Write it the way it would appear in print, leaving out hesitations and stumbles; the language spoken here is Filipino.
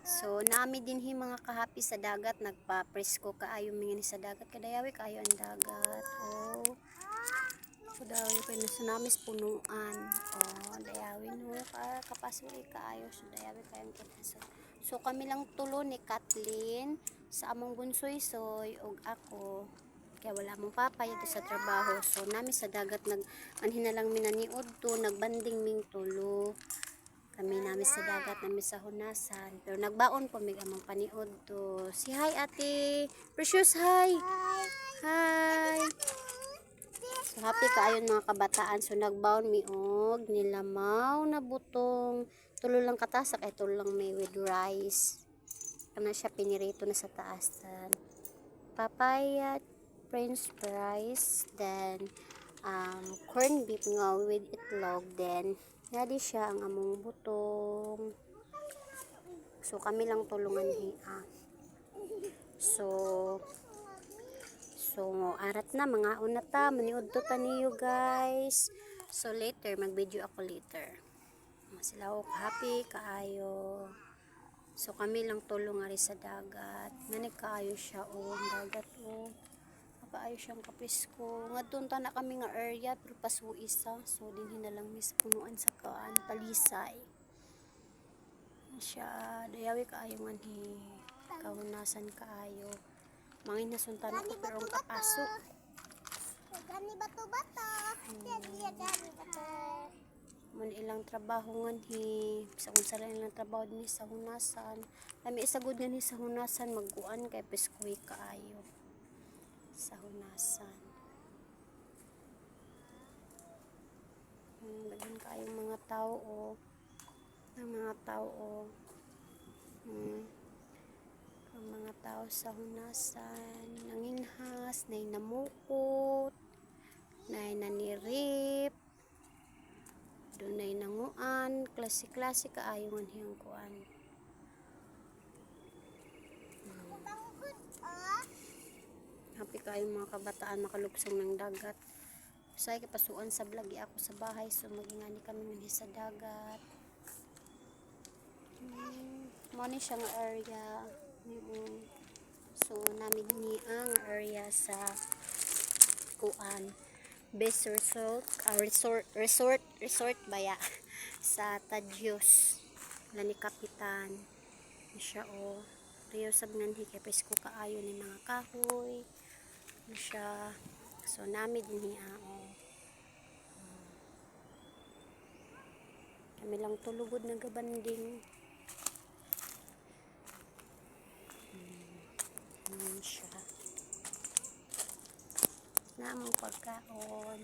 So nami din mga kahapi sa dagat, nagpa-presko kaayo mingin sa dagat, kadayawi kaayo ang dagat. Oh. Kadayawi kay nasunamis punuan. Oh, dayawi no kapasuli kaayo, so dayawi kaayo kinasod. So kami lang tulo ni Kathleen sa among bunsoy-soy ug ako. Kaya wala mong papa yun sa trabaho. So nami sa dagat anhin na lang minaniod to, nagbanding ming tulo. Kami namin sa dagat, namin sa hunasan. Pero nagbaon po may amang paniod to. Si hi ate. Precious hi. Hi. So happy kaayon mga kabataan. So nagbaon mi og nilamaw na butong. Tulo lang katasak ay tulo lang may with rice. Kana siya pinirito na sa taasan. Papaya, french fries, then corned beef nga with itlog, then yadi siya ang among butong. So kami lang tulungan hiya. So arat na mga una ta maniud to taniyo guys. So later mag-video ako later. Sila og happy kaayo. So kami lang tulong ari sa dagat. Nanig kaayo siya o dagat o. Kaayo siyang kapisko. Ngadton ta na kami nga area pero pasuisa. So dinhi na lang mis punuan sa kaan palisay. Siya dayawi kaayo nga ni kahunasan kaayo. Mangin nasuntan ako pero ang kapasok. Gani bato-bato. Gani bato. Man ilang trabaho nga ni sa unsa lang ilang trabaho ni sa hunasan. Lami isagod nga ni sa hunasan magkuan kay piskoy kaayo. Sa hunasan. Daghan kaayong mga tao o. Ang mga tao o. Ang mga tao sa hunasan. Nanginhas, nay namukot, nay nanirip, dunay nanguan, klase-klase kaayo nga hiyang kuan. Happy kayong mga kabataan makalupsong ng dagat. Say kapasuan sa vlog ako sa bahay, so magingani kami ngi sa dagat. Mani siya nga area. So namin ni ang area sa kuan best resort baya sa Tadyos lani kapitan siya o Rio Sabnanhi kay pesko kaayo ni mga kahoy siya. So nami din niya kami lang tulugod na gabanding siya na among pagkaon.